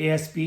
ASP,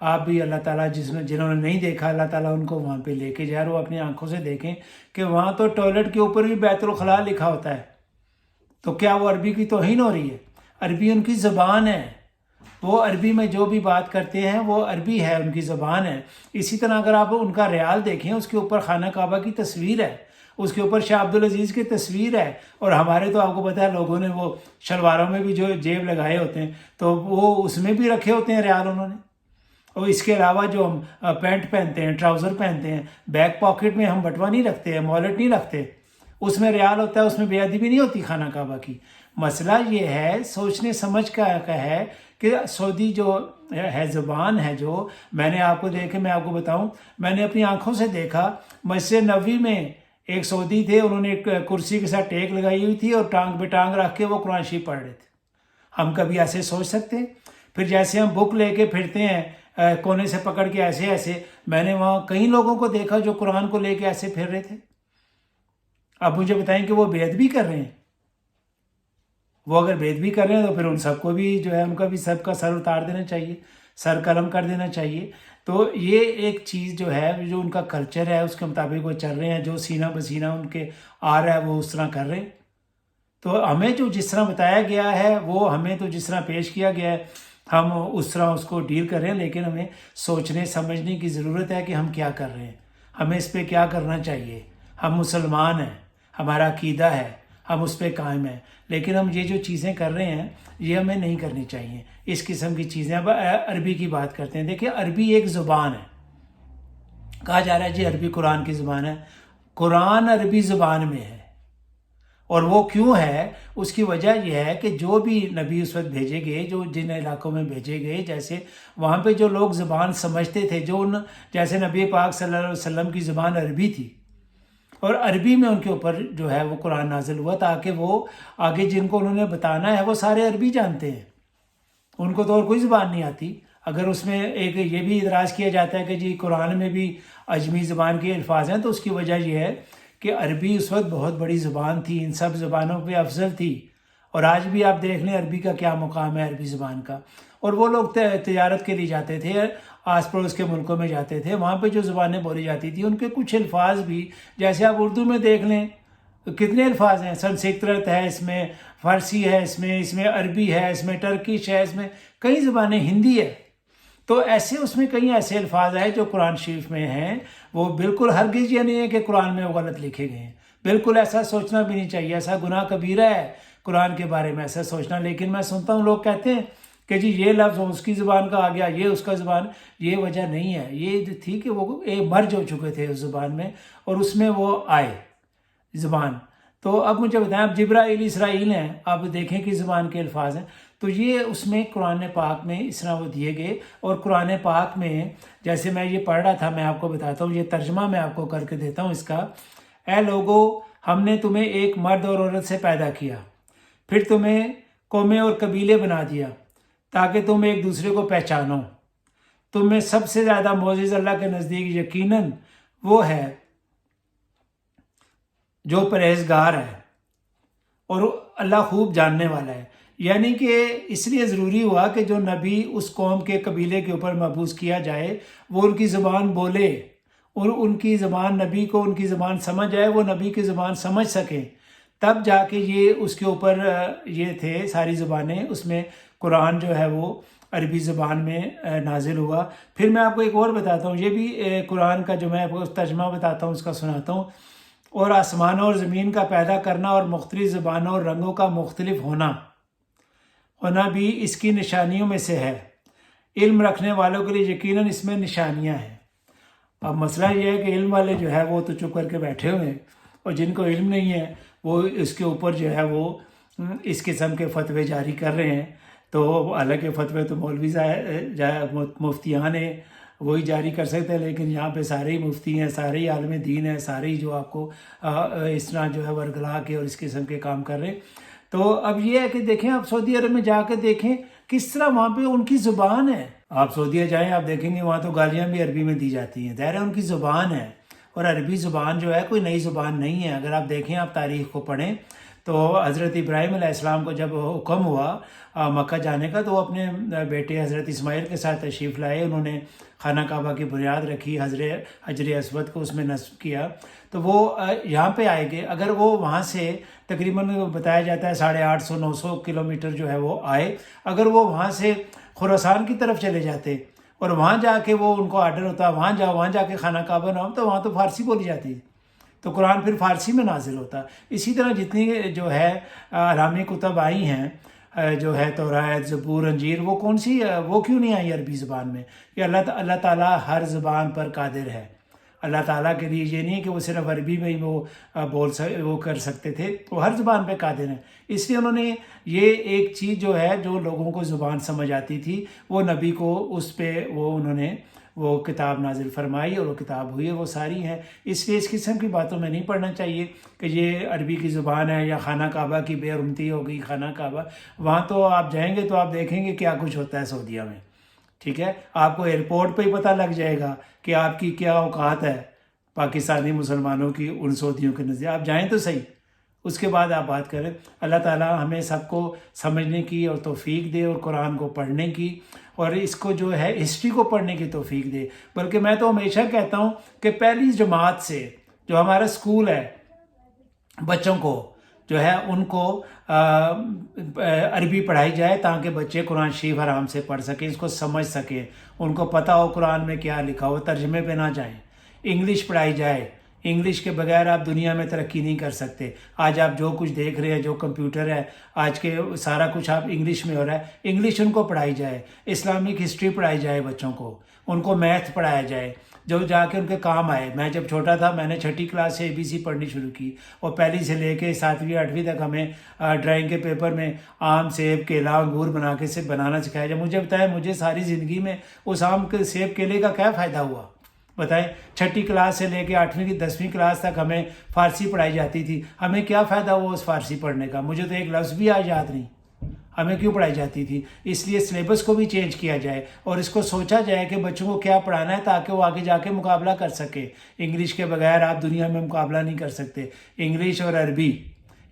آپ بھی اللہ تعالیٰ جنہوں نے نہیں دیکھا اللہ تعالیٰ ان کو وہاں پہ لے کے جائے، وہ اپنی آنکھوں سے دیکھیں کہ وہاں تو ٹوائلٹ کے اوپر بھی بیت الخلاء لکھا ہوتا ہے، تو کیا وہ عربی کی توہین ہو رہی ہے؟ عربی ان کی زبان ہے، وہ عربی میں جو بھی بات کرتے ہیں وہ عربی ہے، ان کی زبان ہے۔ اسی طرح اگر آپ ان کا ریال دیکھیں، اس کے اوپر خانہ کعبہ کی تصویر ہے، اس کے اوپر شاہ عبدالعزیز کی تصویر ہے، اور ہمارے تو آپ کو پتہ ہے لوگوں نے وہ شلواروں میں بھی جو جیب لگائے ہوتے ہیں تو وہ اس میں بھی رکھے ہوتے ہیں ریال انہوں نے، اور اس کے علاوہ جو ہم پینٹ پہنتے ہیں، ٹراؤزر پہنتے ہیں، بیک پاکٹ میں ہم بٹوا نہیں رکھتے ہیں، مولیٹ نہیں رکھتے، اس میں ریال ہوتا ہے، اس میں بے ادبی نہیں ہوتی خانہ کعبہ کی۔ مسئلہ یہ ہے سوچنے سمجھ کا ہے کہ سعودی جو ہے زبان ہے، جو میں نے آپ کو دیکھے، میں آپ کو بتاؤں، میں نے اپنی آنکھوں سے دیکھا مسجد نبوی میں ایک سعودی تھے، انہوں نے ایک کرسی کے ساتھ ٹیک لگائی ہوئی تھی اور ٹانگ پہ ٹانگ رکھ کے وہ قرآن شریف پڑھ رہے تھے۔ ہم کبھی ایسے سوچ سکتے ہیں؟ پھر جیسے ہم بک لے کے پھرتے ہیں کونے سے پکڑ کے ایسے، میں نے وہاں کئی لوگوں کو دیکھا جو قرآن کو لے کے ایسے پھر رہے تھے۔ اب مجھے بتائیں کہ وہ بے ادبی کر رہے ہیں؟ وہ اگر بے ادبی کر رہے ہیں تو پھر ان سب کو بھی جو ہے ان کا بھی سب کا سر اتار دینا چاہیے، سر قلم کر دینا چاہیے۔ تو یہ ایک چیز جو ہے، جو ان کا کلچر ہے اس کے مطابق وہ چل رہے ہیں، جو سینہ بسینہ ان کے آ رہا ہے وہ اس طرح کر رہے ہیں۔ تو ہمیں جو جس طرح بتایا گیا ہے، وہ ہمیں تو جس طرح پیش کیا گیا ہے ہم اس طرح اس کو ڈیل کر رہے ہیں، لیکن ہمیں سوچنے سمجھنے کی ضرورت ہے کہ ہم کیا کر رہے ہیں، ہمیں اس پہ کیا کرنا چاہیے۔ ہم مسلمان ہیں، ہمارا عقیدہ ہے، ہم اس پہ قائم ہیں، لیکن ہم یہ جو چیزیں کر رہے ہیں یہ ہمیں نہیں کرنی چاہیے، اس قسم کی چیزیں۔ اب عربی کی بات کرتے ہیں، دیکھیں عربی ایک زبان ہے، کہا جا رہا ہے جی عربی قرآن کی زبان ہے، قرآن عربی زبان میں ہے، اور وہ کیوں ہے؟ اس کی وجہ یہ ہے کہ جو بھی نبی اس وقت بھیجے گئے، جو جن علاقوں میں بھیجے گئے، جیسے وہاں پہ جو لوگ زبان سمجھتے تھے، جیسے نبی پاک صلی اللہ علیہ وسلم کی زبان عربی تھی، اور عربی میں ان کے اوپر جو ہے وہ قرآن نازل ہوا تاکہ وہ آگے جن کو انہوں نے بتانا ہے وہ سارے عربی جانتے ہیں، ان کو تو اور کوئی زبان نہیں آتی۔ اگر اس میں ایک یہ بھی اعتراض کیا جاتا ہے کہ جی قرآن میں بھی عجمی زبان کے الفاظ ہیں، تو اس کی وجہ یہ ہے کہ عربی اس وقت بہت بڑی زبان تھی، ان سب زبانوں پہ افضل تھی، اور آج بھی آپ دیکھ لیں عربی کا کیا مقام ہے، عربی زبان کا۔ اور وہ لوگ تجارت کے لیے جاتے تھے، آس پڑوس کے ملکوں میں جاتے تھے، وہاں پہ جو زبانیں بولی جاتی تھی ان کے کچھ الفاظ بھی، جیسے آپ اردو میں دیکھ لیں کتنے الفاظ ہیں، سنسکرت ہے، اس میں فارسی ہے، اس میں عربی ہے، اس میں ٹرکش ہے، اس میں کئی زبانیں، ہندی ہے۔ تو ایسے اس میں کئی ایسے الفاظ ہیں جو قرآن شریف میں ہیں، وہ بالکل ہرگز یہ نہیں ہے کہ قرآن میں وہ غلط لکھے گئے ہیں، بالکل ایسا سوچنا بھی نہیں چاہیے، ایسا گناہ کبیرہ ہے قرآن کے بارے میں ایسا سوچنا۔ لیکن میں سنتا ہوں لوگ کہتے ہیں کہ جی یہ لفظ اس کی زبان کا آ گیا، یہ اس کا زبان، یہ وجہ نہیں ہے، یہ تھی کہ وہ ایک مرج ہو چکے تھے اس زبان میں، اور اس میں وہ آئے زبان۔ تو اب مجھے بتائیں، اب جبرائیل اسرائیل ہیں، آپ دیکھیں کہ زبان کے الفاظ ہیں، تو یہ اس میں قرآن پاک میں اس طرح وہ دیے گئے۔ اور قرآن پاک میں جیسے میں یہ پڑھ رہا تھا، میں آپ کو بتاتا ہوں، یہ ترجمہ میں آپ کو کر کے دیتا ہوں اس کا۔ اے لوگو، ہم نے تمہیں ایک مرد اور عورت سے پیدا کیا، پھر تمہیں قومیں اور قبیلے بنا دیا تاکہ تم ایک دوسرے کو پہچانو۔ تم میں سب سے زیادہ معزز اللہ کے نزدیک یقیناً وہ ہے جو پرہیزگار ہے اور اللہ خوب جاننے والا ہے۔ یعنی کہ اس لیے ضروری ہوا کہ جو نبی اس قوم کے قبیلے کے اوپر مبعوث کیا جائے وہ ان کی زبان بولے، اور ان کی زبان، نبی کو ان کی زبان سمجھ آئے، وہ نبی کی زبان سمجھ سکیں، تب جا کے یہ اس کے اوپر یہ تھے ساری زبانیں، اس میں قرآن جو ہے وہ عربی زبان میں نازل ہوا۔ پھر میں آپ کو ایک اور بتاتا ہوں، یہ بھی قرآن کا جو میں آپ کو ترجمہ بتاتا ہوں اس کا سناتا ہوں۔ اور آسمانوں اور زمین کا پیدا کرنا اور مختلف زبانوں اور رنگوں کا مختلف ہونا بھی اس کی نشانیوں میں سے ہے۔ علم رکھنے والوں کے لیے یقیناً اس میں نشانیاں ہیں۔ اب مسئلہ یہ ہے کہ علم والے جو ہے وہ تو چپ کر کے بیٹھے ہوئے ہیں، اور جن کو علم نہیں ہے وہ اس کے اوپر جو ہے وہ اس قسم کے فتوے جاری کر رہے ہیں۔ تو حالانکہ فتوے تو مولوی مفتیان ہیں وہی جاری کر سکتے ہیں، لیکن یہاں پہ سارے ہی مفتی ہیں، سارے ہی عالم دین ہیں، سارے ہی جو آپ کو اس طرح جو ہے ورگلا کے اور اس قسم کے کام کر رہے ہیں۔ تو اب یہ ہے کہ دیکھیں، آپ سعودی عرب میں جا کے دیکھیں کس طرح وہاں پہ ان کی زبان ہے۔ آپ سعودیہ جائیں، آپ دیکھیں گے وہاں تو گالیاں بھی عربی میں دی جاتی ہیں، ظاہر ہے ان کی زبان ہے، اور عربی زبان جو ہے کوئی نئی زبان نہیں ہے۔ اگر آپ دیکھیں، آپ تاریخ کو پڑھیں تو حضرت ابراہیم علیہ السلام کو جب حکم ہوا مکہ جانے کا تو وہ اپنے بیٹے حضرت اسماعیل کے ساتھ تشریف لائے. انہوں نے خانہ کعبہ کی بنیاد رکھی, حجر اسود کو اس میں نصب کیا. تو وہ یہاں پہ آئے گے. اگر وہ وہاں سے تقریباً بتایا جاتا ہے 850-900 کلومیٹر جو ہے وہ آئے, اگر وہ وہاں سے خراسان کی طرف چلے جاتے اور وہاں جا کے وہ ان کو آرڈر ہوتا وہاں جا کے خانہ کعبہ نام, تو وہاں تو فارسی بولی جاتی ہے, تو قرآن پھر فارسی میں نازل ہوتا. اسی طرح جتنی جو ہے علامی کتب آئی ہیں, جو ہے توراۃ, زبور, انجیل, وہ کون سی, وہ کیوں نہیں آئی عربی زبان میں؟ کہ اللہ تعالیٰ ہر زبان پر قادر ہے. اللہ تعالیٰ کے لیے یہ نہیں ہے کہ وہ صرف عربی میں ہی وہ کر سکتے تھے, وہ ہر زبان پہ قادر ہیں. اس لیے انہوں نے یہ ایک چیز جو ہے جو لوگوں کو زبان سمجھ آتی تھی, وہ نبی کو اس پہ انہوں نے وہ کتاب نازل فرمائی اور وہ کتاب ہوئی, وہ ساری ہیں. اس لیے اس قسم کی باتوں میں نہیں پڑھنا چاہیے کہ یہ عربی کی زبان ہے یا خانہ کعبہ کی بے حرمتی ہو گئی. خانہ کعبہ وہاں تو آپ جائیں گے تو آپ دیکھیں گے کیا کچھ ہوتا ہے سعودیہ میں, ٹھیک ہے. آپ کو ایئرپورٹ پہ ہی پتہ لگ جائے گا کہ آپ کی کیا اوقات ہے پاکستانی مسلمانوں کی ان سعودیوں کے نزدیک. آپ جائیں تو صحیح, اس کے بعد آپ بات کریں. اللہ تعالیٰ ہمیں سب کو سمجھنے کی اور توفیق دے, اور قرآن کو پڑھنے کی, اور اس کو جو ہے ہسٹری کو پڑھنے کی توفیق دے. بلکہ میں تو ہمیشہ کہتا ہوں کہ پہلی جماعت سے جو ہمارا اسکول ہے, بچوں کو جو ہے ان کو عربی پڑھائی جائے تاکہ بچے قرآن شریف آرام سے پڑھ سکیں, اس کو سمجھ سکیں, ان کو پتہ ہو قرآن میں کیا لکھا ہو, ترجمے پہ نہ جائیں. انگلش پڑھائی جائے, انگلش کے بغیر آپ دنیا میں ترقی نہیں کر سکتے. آج آپ جو کچھ دیکھ رہے ہیں, جو کمپیوٹر ہے آج کے, سارا کچھ آپ انگلش میں ہو رہا ہے. انگلش ان کو پڑھائی جائے, اسلامک ہسٹری پڑھائی جائے بچوں کو, ان کو میتھ پڑھایا جائے جو جا کے ان کے کام آئے. میں جب چھوٹا تھا میں نے 6ٹھی کلاس سے ABC پڑھنی شروع کی, اور پہلی سے لے کے 7ویں 8ویں تک ہمیں ڈرائنگ کے پیپر میں آم, سیب, کیلا, انگور بنا کے سے بنانا سکھایا. جب مجھے بتایا مجھے ساری زندگی میں اس آم کے, سیب, کیلے کا کیا فائدہ ہوا, بتائیں. 6ٹھی کلاس سے لے کے 8ویں کی 10ویں کلاس تک ہمیں فارسی پڑھائی جاتی تھی, ہمیں کیا فائدہ ہوا اس فارسی پڑھنے کا؟ مجھے تو ایک لفظ بھی آج یاد نہیں, ہمیں کیوں پڑھائی جاتی تھی؟ اس لیے سلیبس کو بھی چینج کیا جائے اور اس کو سوچا جائے کہ بچوں کو کیا پڑھانا ہے تاکہ وہ آگے جا کے مقابلہ کر سکے. انگلش کے بغیر آپ دنیا میں مقابلہ نہیں کر سکتے. انگلش اور عربی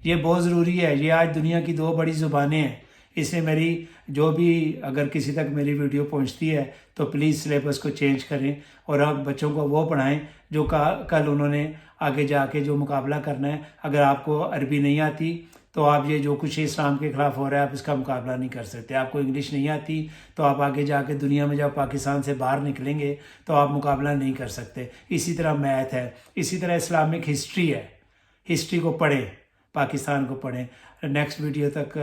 یہ بہت ضروری ہے, یہ آج دنیا کی 2 بڑی زبانیں ہیں. اس سے میری جو بھی اگر کسی تک میری ویڈیو پہنچتی ہے تو پلیز سلیبس کو چینج کریں اور آپ بچوں کو وہ پڑھائیں جو کل انہوں نے آگے جا کے جو مقابلہ کرنا ہے. اگر آپ کو عربی نہیں آتی تو آپ یہ جو کچھ اسلام کے خلاف ہو رہا ہے آپ اس کا مقابلہ نہیں کر سکتے. آپ کو انگلش نہیں آتی تو آپ آگے جا کے دنیا میں جب پاکستان سے باہر نکلیں گے تو آپ مقابلہ نہیں کر سکتے. اسی طرح میتھ ہے, اسی طرح اسلامک ہسٹری ہے, ہسٹری کو پڑھیں, پاکستان کو پڑھیں. نیکسٹ ویڈیو تک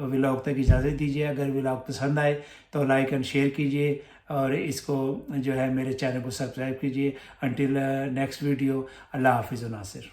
ولاگ تک اجازت دیجیے. اگر ولاگ پسند آئے تو لائک اینڈ شیئر کیجیے اور اس کو جو ہے میرے چینل کو سبسکرائب کیجیے. انٹل نیکسٹ ویڈیو, اللہ حافظ و ناصر.